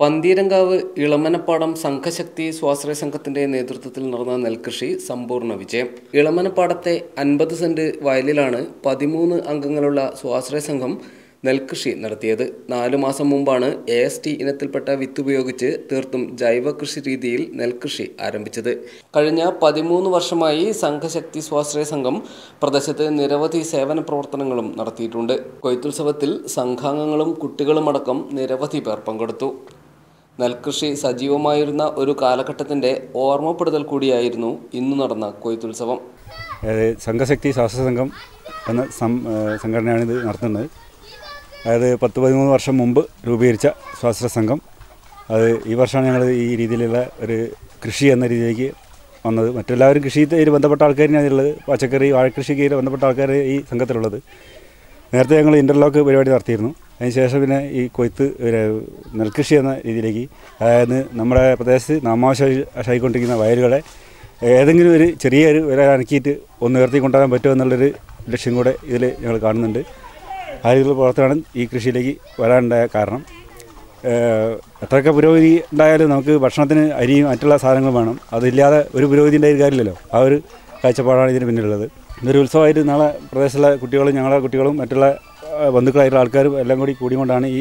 പന്തീരങ്കാവ് ഇളമനപ്പാടം സംഘശക്തി സ്വാശ്രയ സംഘത്തിന്റെ നേതൃത്വത്തിൽ നടന്ന നെൽകൃഷി സമ്പൂർണ്ണ വിജയം. ഇളമനപ്പാടത്തെ 50 സെന്റ് വയലിലാണ് 13 അംഗങ്ങളുള്ള സ്വാശ്രയ സംഘം നെൽകൃഷി നടത്തിയത്. 4 മാസം മുമ്പാണ് AST ഇനത്തിൽപ്പെട്ട വിത്തുപയോഗിച്ച് തീർത്തും ജൈവ കൃഷി രീതിയിൽ നെൽകൃഷി ആരംഭിച്ചത്. കഴിഞ്ഞ 13 വർഷമായി സംഘശക്തി സ്വാശ്രയ സംഘം പ്രദേശത്ത് നിരവധി സേവന പ്രവർത്തനങ്ങളും നടത്തിയിട്ടുണ്ട്. കൊയ്ത്തുത്സവത്തിൽ സംഘാംഗങ്ങളും കുട്ടികളുമടക്കം നിരവധി പേർ പങ്കെടുത്തു. നെൽകൃഷി സജീവമായിരുന്ന ഒരു കാലഘട്ടത്തിൻ്റെ ഓർമ്മപ്പെടുത്തൽ കൂടിയായിരുന്നു ഇന്നു നടന്ന കൊയ്ത്തുത്സവം. സംഘശക്തി സ്വാശ്രയ സംഘം എന്ന സംഘടനയാണ് ഇത് നടത്തുന്നത്. അതായത് 10-13 വർഷം മുമ്പ് രൂപീകരിച്ച സ്വാശ്രയ സംഘം. അത് ഈ വർഷമാണ് ഞങ്ങൾ ഈ രീതിയിലുള്ള ഒരു കൃഷി എന്ന രീതിയിലേക്ക് വന്നത്. മറ്റെല്ലാവരും കൃഷിയിൽ ബന്ധപ്പെട്ട ആൾക്കാരാണ് ഉള്ളത്. പച്ചക്കറി വാഴക്കൃഷിക്ക് ബന്ധപ്പെട്ട ആൾക്കാർ ഈ സംഘത്തിലുള്ളത്. നേരത്തെ ഞങ്ങൾ ഇൻ്റർലോക്ക് പരിപാടി നടത്തിയിരുന്നു. അതിനുശേഷം പിന്നെ ഈ കൊയ്ത്ത് നെൽകൃഷി എന്ന രീതിയിലേക്ക്, അതായത് നമ്മുടെ പ്രദേശത്ത് നാമാവശായിക്കൊണ്ടിരിക്കുന്ന വയലുകളെ ഏതെങ്കിലും ഒരു ചെറിയൊരു വില അനക്കിയിട്ട് ഒന്ന് ഉയർത്തിക്കൊണ്ടുവരാൻ പറ്റുമെന്നുള്ളൊരു ലക്ഷ്യം കൂടെ ഇതിൽ ഞങ്ങൾ കാണുന്നുണ്ട്. ആ രീതിയിലുള്ള പ്രവർത്തനമാണ് ഈ കൃഷിയിലേക്ക് വരാനുണ്ടായ കാരണം. എത്രയൊക്കെ പുരോഗതി ഉണ്ടായാലും നമുക്ക് ഭക്ഷണത്തിന് അരിയും മറ്റുള്ള സാധനങ്ങളും വേണം. അതില്ലാതെ ഒരു പുരോഗതി ഉണ്ടായ കാര്യമില്ലല്ലോ. ആ ഒരു കാഴ്ചപ്പാടാണ് ഇതിന് പിന്നിലുള്ളത്. ഇതൊരു ഉത്സവമായിട്ട് നാളെ പ്രദേശത്തുള്ള കുട്ടികളും ഞങ്ങളുടെ കുട്ടികളും മറ്റുള്ള ബന്ധുക്കളായിട്ടുള്ള ആൾക്കാരും എല്ലാം കൂടിക്കൊണ്ടാണ് ഈ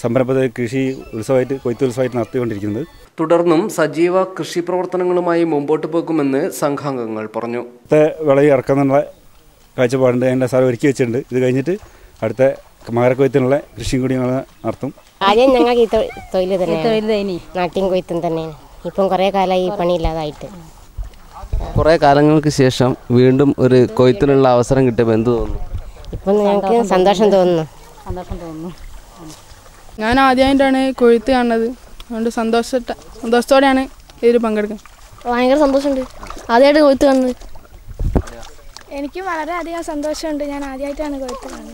സംരംഭത്തെ കൃഷി ഉത്സവമായിട്ട് കൊയ്ത്ത് ഉത്സവമായിട്ട് നടത്തിക്കൊണ്ടിരിക്കുന്നത്. തുടർന്നും സജീവ കൃഷി പ്രവർത്തനങ്ങളുമായി മുമ്പോട്ട് പോകുമെന്ന് സംഘാംഗങ്ങൾ പറഞ്ഞു. വിളയിൽ ഇറക്കുന്നുള്ള കാഴ്ചപ്പാടുണ്ട്. അതിൻ്റെ സാർ ഒരുക്കി വെച്ചിട്ടുണ്ട്. ഇത് കഴിഞ്ഞിട്ട് അടുത്ത മകരക്കൊയ്ത്തിനുള്ള കൃഷിയും കൂടി ഞങ്ങൾ നടത്തും. ആദ്യം ഞങ്ങൾക്ക് ഈ തൊഴിൽ തന്നെ നാട്ടിൻ കൊയ്ത്തും തന്നെയാണ്. ഇപ്പം കുറേ കാലമായി ഈ പണിയില്ലാതായിട്ട്. കുറേ കാലങ്ങൾക്ക് ശേഷം വീണ്ടും ഒരു കൊയ്ത്തിനുള്ള അവസരം കിട്ടിയപ്പോൾ എന്ത് തോന്നുന്നു? ഇപ്പം ഞങ്ങൾക്ക് സന്തോഷം തോന്നുന്നു. ഞാൻ ആദ്യമായിട്ടാണ് കൊയ്ത്ത് കാണുന്നത്. അതുകൊണ്ട് സന്തോഷത്തോടെയാണ് ഇതിൽ പങ്കെടുക്കുന്നത്. ഭയങ്കര സന്തോഷമുണ്ട് ആദ്യമായിട്ട് കൊയ്ത്ത് കാണുന്നത്. എനിക്ക് വളരെയധികം സന്തോഷമുണ്ട്. ഞാൻ ആദ്യമായിട്ടാണ് കൊയ്ത്ത് കാണുന്നത്.